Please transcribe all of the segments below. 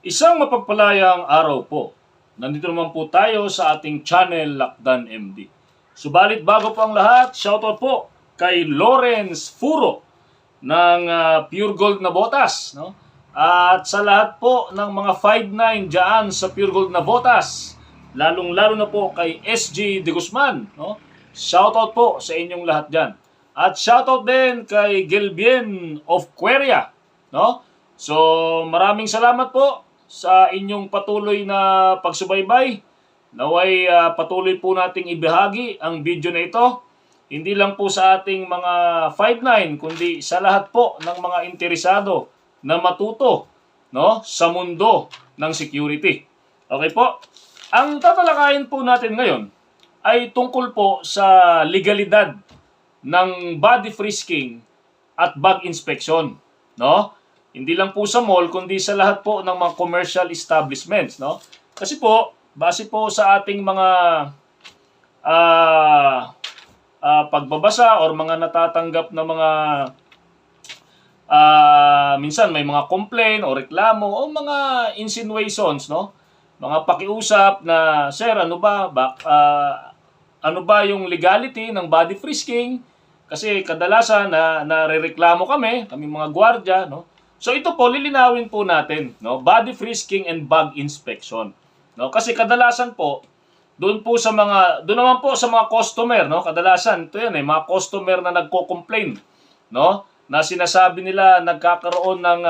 Isang mapagpalayang araw po. Nandito naman po tayo sa ating channel Lakdan MD. Subalit bago po ang lahat, shoutout po kay Lawrence Furo ng Pure Gold na botas, no? At sa lahat po ng mga 5'9 dyan sa Pure Gold na botas, lalong-lalo na po kay SG De Guzman, no? Shoutout po sa inyong lahat dyan. At shoutout din kay Gilbien of Queria, no? So, maraming salamat po sa inyong patuloy na pagsubaybay. Naway patuloy po nating ibahagi ang video na ito. Hindi lang po sa ating mga 5'9", kundi sa lahat po ng mga interesado na matuto, no, sa mundo ng security. Okay po? Ang tatalakayin po natin ngayon ay tungkol po sa legalidad ng body frisking at bag inspection, no? Hindi lang po sa mall kundi sa lahat po ng mga commercial establishments, no? Kasi po, base po sa ating mga pagbabasa or mga natatanggap na mga minsan may mga complaint o reklamo o mga insinuations, no? Mga pakiusap na, sir, ano ba yung legality ng body frisking? Kasi kadalasan na narereklamo kami mga gwardiya, no? So ito po lilinawin po natin, no? Body frisking and bag inspection, no? Kasi kadalasan po doon naman po sa mga customer, no? Kadalasan ito yan mga customer na nagko-complain, no? Na sinasabi nila nagkakaroon ng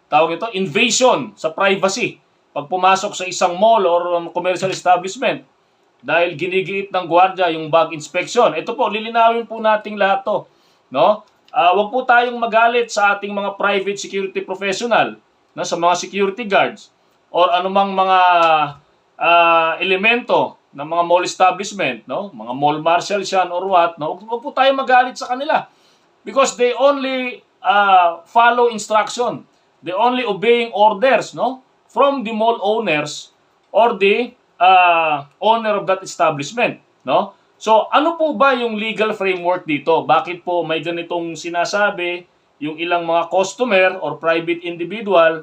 tawag ito, invasion sa privacy pag pumasok sa isang mall or commercial establishment dahil ginigiit ng gwardiya yung bag inspection. Ito po, lilinawin po nating lahat to, no? Wag po tayong magalit sa ating mga private security professional, no, sa mga security guards or anumang mga elemento ng mga mall establishment, no? Mga mall marshals yan or what, no? Wag po tayong magalit sa kanila because they only follow instruction. They only obeying orders, no, from the mall owners or the owner of that establishment, no? So, ano po ba yung legal framework dito? Bakit po may ganitong sinasabi yung ilang mga customer or private individual,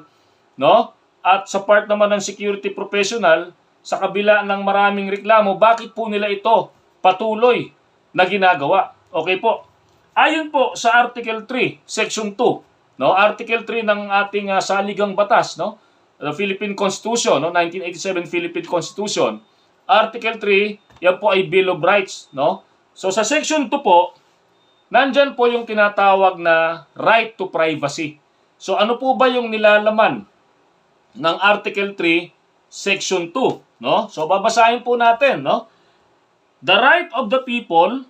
no? At sa part naman ng security professional, sa kabila ng maraming reklamo, bakit po nila ito patuloy na ginagawa? Okay po. Ayon po sa Article 3, Section 2, no? Article 3 ng ating saligang batas, no? The Philippine Constitution, no? 1987 Philippine Constitution. Article 3, yan po ay Bill of Rights, no? So sa Section 2 po, nandyan po yung tinatawag na right to privacy. So ano po ba yung nilalaman ng Article 3, Section 2, no? So babasahin po natin, no? The right of the people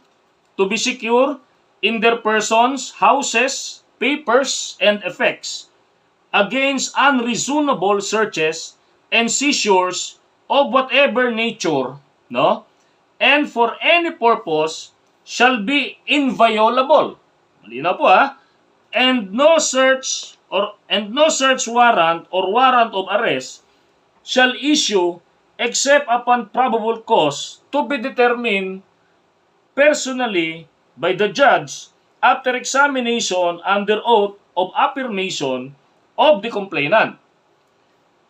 to be secure in their persons, houses, papers, and effects against unreasonable searches and seizures of whatever nature, no? And for any purpose shall be inviolable. Malinaw po And no search warrant or warrant of arrest shall issue except upon probable cause to be determined personally by the judge after examination under oath of affirmation of the complainant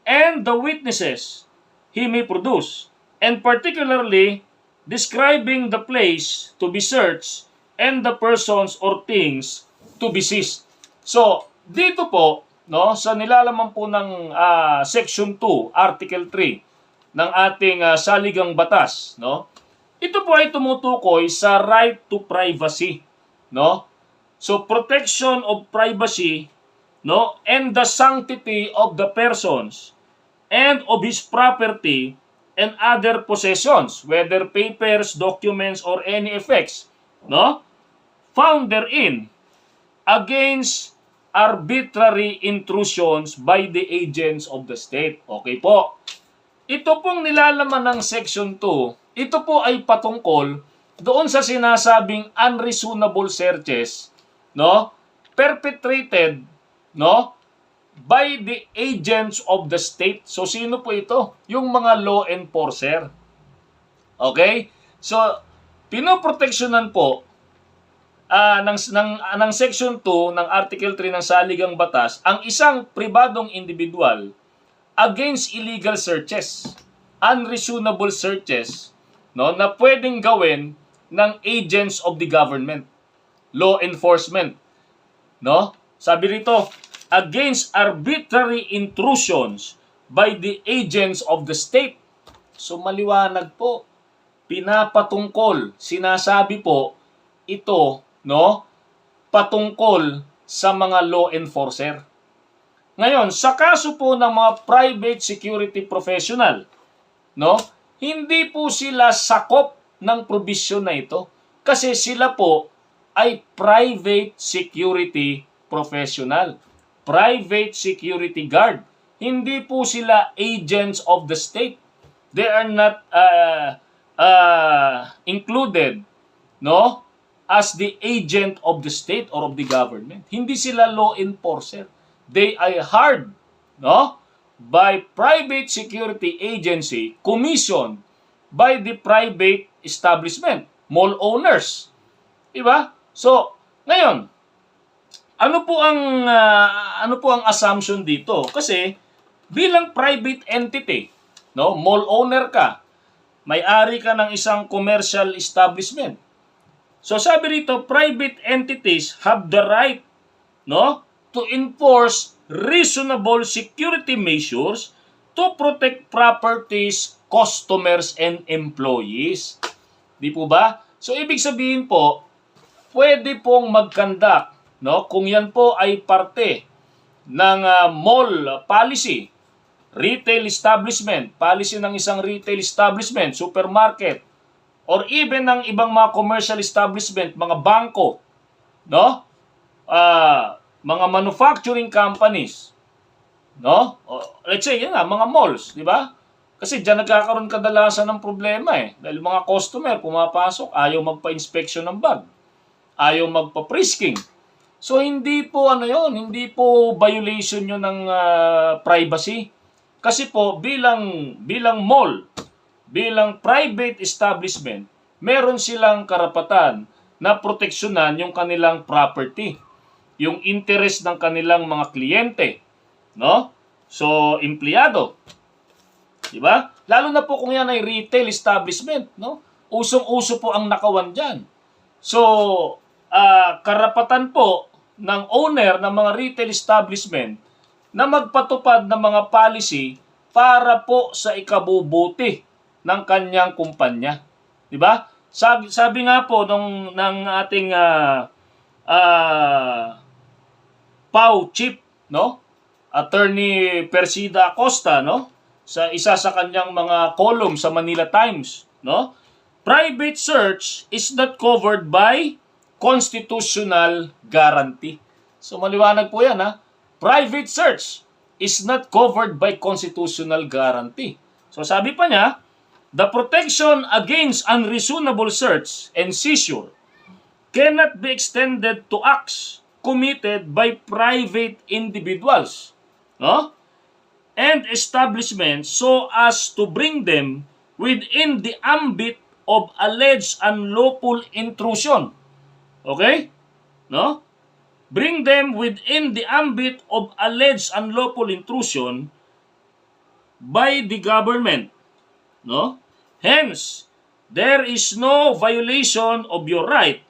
and the witnesses he may produce, and particularly describing the place to be searched and the persons or things to be seized. So, dito po, no, sa nilalaman po ng Section 2, Article 3 ng ating saligang batas, no? Ito po ay tumutukoy sa right to privacy, no? So protection of privacy, no, and the sanctity of the persons and of his property and other possessions, whether papers, documents, or any effects, no, found therein, against arbitrary intrusions by the agents of the state. Okay po. Ito pong nilalaman ng Section 2, ito po ay patungkol doon sa sinasabing unreasonable searches, no, perpetrated, no, by the agents of the state. So sino po ito? Yung mga law enforcer. Okay? So pinoproteksyonan po ng Section 2 ng Article 3 ng Saligang Batas ang isang pribadong individual against illegal searches, unreasonable searches, no, na pwedeng gawin ng agents of the government, law enforcement, no? Sabi rito, against arbitrary intrusions by the agents of the state. So maliwanag po, pinapatungkol, sinasabi po ito, no, patungkol sa mga law enforcer. Ngayon, sa kaso po ng mga private security professional, no, hindi po sila sakop ng probisyon na ito kasi sila po ay private security professional, private security guard. Hindi po sila agents of the state. They are not included, no, as the agent of the state or of the government. Hindi sila law enforcer. They are hired, no, by private security agency commissioned by the private establishment, mall owners. Diba? So, ngayon, ano po ang assumption dito? Kasi bilang private entity, no, mall owner ka, may-ari ka ng isang commercial establishment. So sabi rito, private entities have the right, no, to enforce reasonable security measures to protect properties, customers, and employees. Di po ba? So ibig sabihin po, pwede pong mag-conduct, no, kung yan po ay parte ng mall policy, retail establishment, policy ng isang retail establishment, supermarket, or even ng ibang mga commercial establishment, mga bangko, no? Mga manufacturing companies, no? Let's say, yan nga, mga malls, di ba? Kasi diyan nagkakaroon kadalasan ng problema eh. Dahil mga customer pumapasok, ayaw magpa-inspection ng bag, ayaw magpa-frisking. So hindi po hindi po violation yun ng privacy. Kasi po bilang mall, bilang private establishment, meron silang karapatan na proteksyonan yung kanilang property, yung interest ng kanilang mga kliyente, no? So, empleyado. Di ba? Lalo na po kung yan ay retail establishment, no? Usong-uso po ang nakawan diyan. So, karapatan po ng owner ng mga retail establishment na magpatupad ng mga policy para po sa ikabubuti ng kanyang kumpanya. Di ba? Sabi nga po ng ating PAW chief, no? Attorney Persida Acosta, no? Sa isa sa kanyang mga column sa Manila Times, no? Private search is not covered by constitutional guarantee. So maliwanag po 'yan, ha? Private search is not covered by constitutional guarantee. So sabi pa niya, the protection against unreasonable search and seizure cannot be extended to acts committed by private individuals, no? And establishments so as to bring them within the ambit of alleged unlawful intrusion. Okay? No? Bring them within the ambit of alleged unlawful intrusion by the government. No? Hence, there is no violation of your right,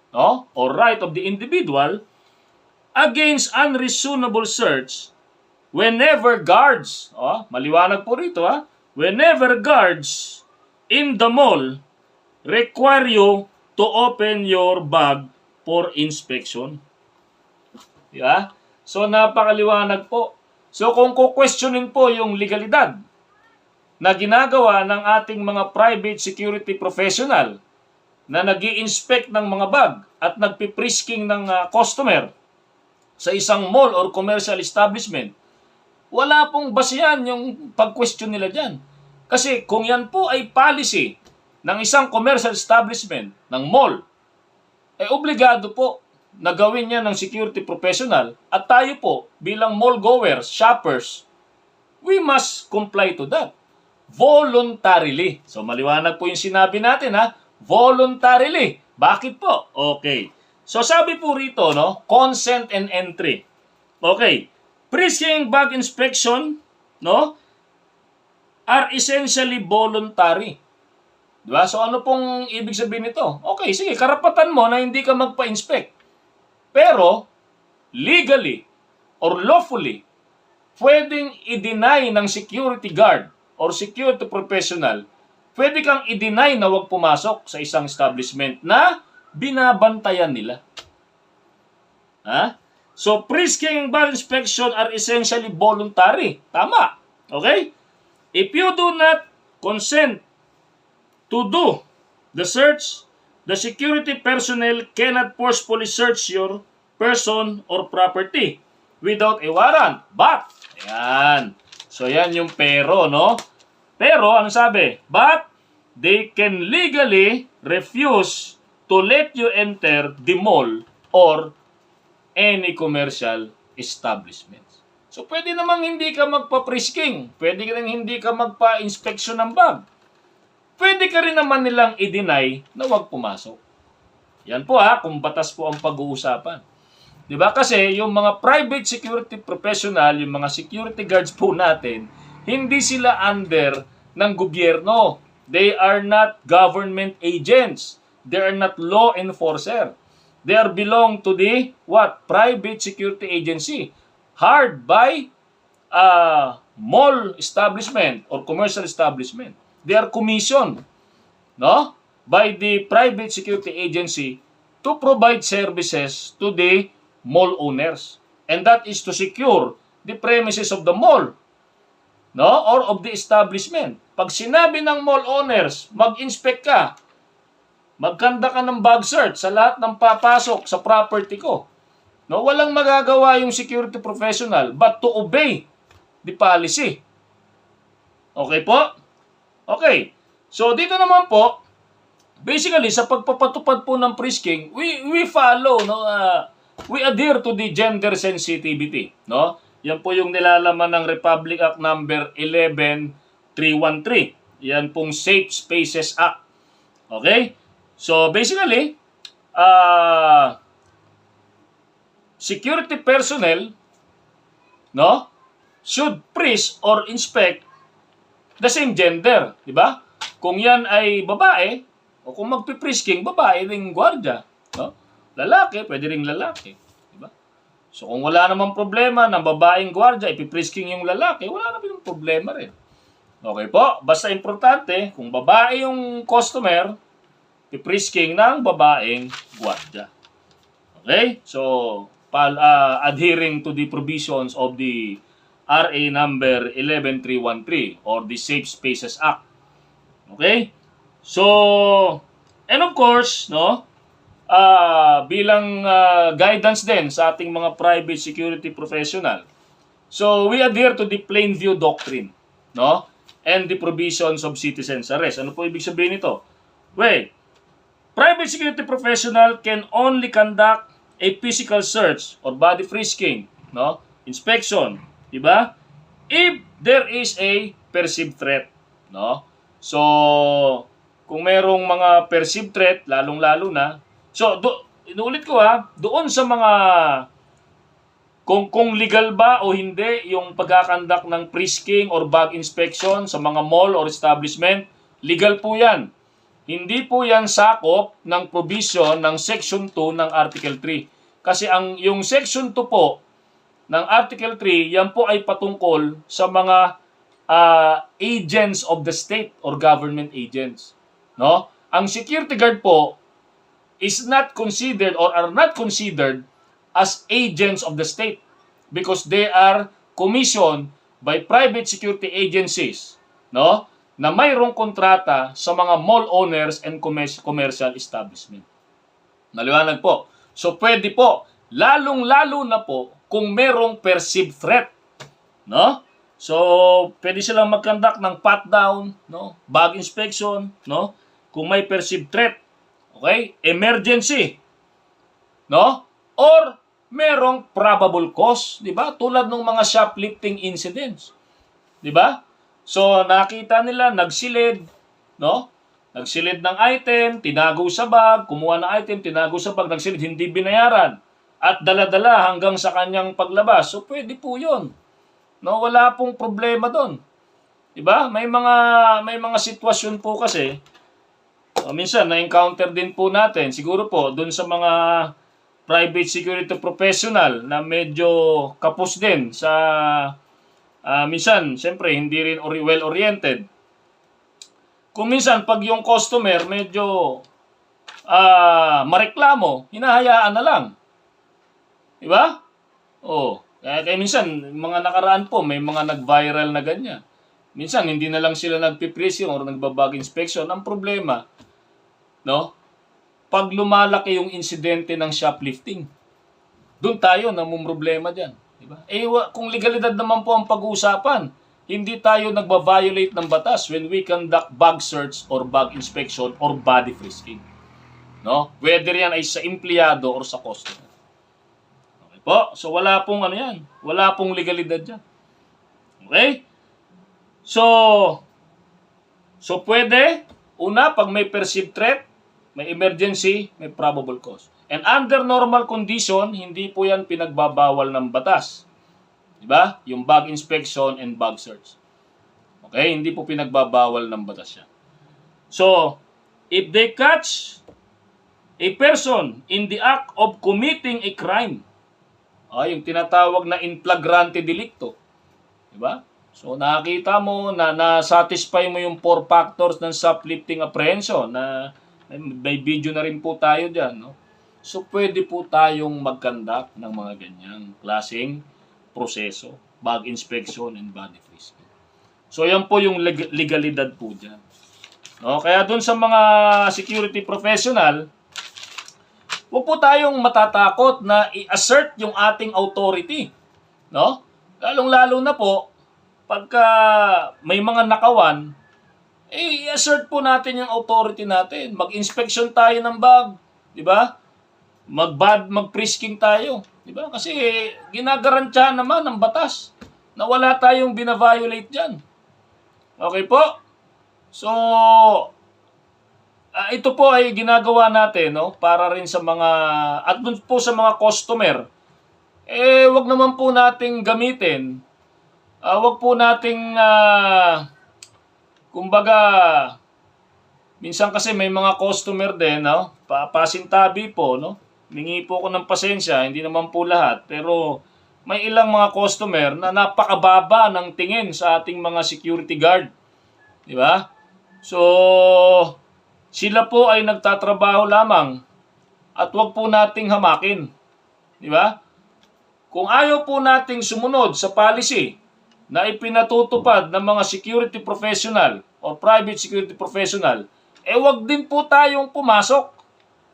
no, or right of the individual against unreasonable search whenever guards, maliwanag po rito, whenever guards in the mall require you to open your bag for inspection. Yeah? So napakaliwanag po. So kung kukwestiyonin po yung legalidad na ginagawa ng ating mga private security professional na nag-i-inspect ng mga bag at nagpiprisking ng customer sa isang mall or commercial establishment, wala pong basihan yung pag-question nila dyan. Kasi kung yan po ay policy ng isang commercial establishment, ng mall, obligado po na gawin yan ng security professional at tayo po bilang mall goers, shoppers, we must comply to that. Voluntarily. So maliwanag po yung sinabi natin, voluntarily. Bakit po? Okay. So sabi po rito, no, consent and entry. Okay. Pre-screening bag inspection, no, are essentially voluntary. Diba? So ano pong ibig sabihin nito? Okay, sige, karapatan mo na hindi ka magpa-inspect. Pero, legally or lawfully, pwedeng i-deny ng security guard or security professional, pwede kang i-deny na huwag pumasok sa isang establishment na binabantayan nila. Ha? So, pre-screening bag inspection are essentially voluntary. Tama. Okay? If you do not consent to do the search, the security personnel cannot forcefully search your person or property without a warrant. But, ayan. So, yan yung pero, no? Pero, ano sabi? But, they can legally refuse to let you enter the mall or any commercial establishments. So, pwede namang hindi ka magpa-frisking. Pwede rin hindi ka magpa-inspection ng bag. Pwede ka rin naman nilang i-deny na huwag pumasok. Yan po kung batas po ang pag-uusapan. Diba? Kasi yung mga private security professional, yung mga security guards po natin, hindi sila under ng gobyerno. They are not government agents. They are not law enforcer. They are belong to the what? Private security agency. Hired by mall establishment or commercial establishment. They are commissioned, no, by the private security agency to provide services to the mall owners. And that is to secure the premises of the mall, no, or of the establishment. Pag sinabi ng mall owners, mag-inspect ka, magkanda ka ng bag search sa lahat ng papasok sa property ko. No, walang magagawa yung security professional but to obey the policy. Okay po? Okay. So dito naman po, basically sa pagpapatupad po ng frisking, we follow, no, we adhere to the gender sensitivity, no? Yan po yung nilalaman ng Republic Act number 11313. Yan pong Safe Spaces Act. Okay? So basically, security personnel, no, should freeze or inspect the same gender, di ba? Kung yan ay babae, o kung magpi-frisking, babae ring gwardiya, no? Lalaki, pwede ring lalaki, di ba? So kung wala namang problema ng babaeng gwardiya, ipi-frisking yung lalaki, wala namang problema rin. Okay po? Basta importante, kung babae yung customer, ipi-frisking ng babaeng gwardiya. Okay? So, adhering to the provisions of the RA number 11313 or the Safe Spaces Act. Okay? So, and of course, no, bilang guidance din sa ating mga private security professional. So, we adhere to the plain view doctrine, no? And the provisions of citizen's arrest. Ano po ibig sabihin nito? Well, private security professional can only conduct a physical search or body frisking, no? Inspection, di ba? If there is a perceived threat, no? So, kung merong mga perceived threat, lalong-lalo na. So, inuulit ko doon sa mga kung legal ba o hindi yung pagkakandak ng frisking or bag inspection sa mga mall or establishment, legal po 'yan. Hindi po 'yan sakop ng provision ng Section 2 ng Article 3. Kasi yung Section 2 po ng Article 3, yan po ay patungkol sa mga agents of the state or government agents. No? Ang security guard po is not considered or are not considered as agents of the state because they are commissioned by private security agencies, no? Na mayroong kontrata sa mga mall owners and commercial establishment. Naliwanag po. So pwede po, lalong-lalo na po kung merong perceived threat, no? So pwede silang mag-conduct ng pat down, no? Bag inspection, no? Kung may perceived threat. Okay? Emergency. No? Or merong probable cause, 'di ba? Tulad ng mga shoplifting incidents. 'Di ba? So nakita nila nagsilid, no? Nagsilid ng item, tinago sa bag, kumuha ng item, tinago sa bag, nagsilid, hindi binayaran. At dala-dala hanggang sa kanyang paglabas. So, pwede po yun. No, wala pong problema doon. Diba? May mga sitwasyon po kasi, minsan, na-encounter din po natin, siguro po, doon sa mga private security professional na medyo kapos din sa, minsan, siyempre, hindi rin well-oriented. Kung minsan, pag yung customer medyo mareklamo, hinahayaan na lang. Diba? Oh, kaya minsan, mga nakaraan po, may mga nag-viral na ganyan. Minsan, hindi na lang sila nagpipresyo or nagbabag inspection. Ang problema, no? Pag lumalaki yung insidente ng shoplifting, doon tayo namumroblema dyan. Diba? Kung legalidad naman po ang pag-uusapan, hindi tayo nagba-violate ng batas when we conduct bag search or bag inspection or body frisking. No? Whether yan ay sa empleyado or sa customer. Okay po? So wala pong yan. Wala pong legalidad dyan. Okay? So pwede, una, pag may perceived threat, may emergency, may probable cause. And under normal condition, hindi po yan pinagbabawal ng batas. Diba? Yung bag inspection and bag search. Okay? Hindi po pinagbabawal ng batas yan. So, if they catch a person in the act of committing a crime, yung tinatawag na in flagrante delicto. Diba? So, nakakita mo na na-satisfy mo yung 4 factors ng shoplifting apprehension na may video na rin po tayo dyan. No? So, pwede po tayong mag-conduct ng mga ganyang klaseng proseso, bag inspection and body frisking. So, yan po yung legalidad po dyan. No? Kaya dun sa mga security professional, huwag po tayong matatakot na i-assert yung ating authority. No? Lalong-lalo na po, pagka may mga nakawan, i-assert po natin yung authority natin. Mag-inspection tayo ng bag. Di ba? Mag-frisking tayo. Diba? Kasi ginagarantiyahan naman ng batas na wala tayong bina-violate dyan. Okay po? So, ito po ay ginagawa natin, no? Para rin sa mga, at dun po sa mga customer, wag naman po nating gamitin. Wag po nating, kumbaga, minsan kasi may mga customer din, no? Pasintabi po, no? Mingi po ko ng pasensya, hindi naman po lahat. Pero may ilang mga customer na napakababa ng tingin sa ating mga security guard. Di ba? So, sila po ay nagtatrabaho lamang at wag po nating hamakin. Di ba? Kung ayaw po nating sumunod sa policy na ipinatutupad ng mga security professional o private security professional, wag din po tayong pumasok.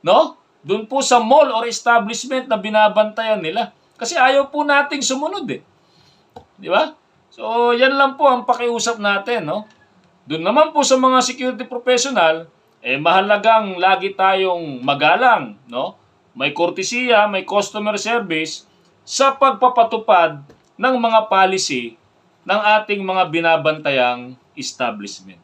No? Doon po sa mall or establishment na binabantayan nila. Kasi ayaw po nating sumunod eh. Di ba? So, yan lang po ang pakiusap natin, no? Doon naman po sa mga security professional, mahalagang lagi tayong magalang, no? May kortesiya, may customer service sa pagpapatupad ng mga policy ng ating mga binabantayang establishment.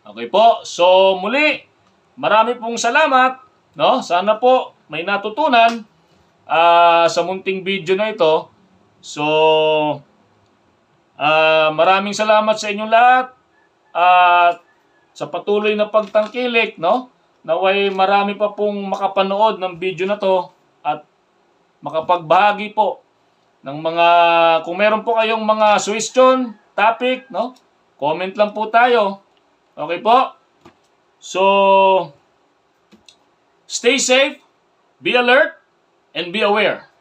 Okay po? So, muli, marami pong salamat. No? Sana po may natutunan sa munting video na ito. So, maraming salamat sa inyong lahat at sa patuloy na pagtangkilik, no? Naway marami pa pong makapanood ng video na to at makapagbahagi po ng mga, kung meron po kayong mga suggestion, topic, no? Comment lang po tayo. Okay po? So, stay safe, be alert, and be aware.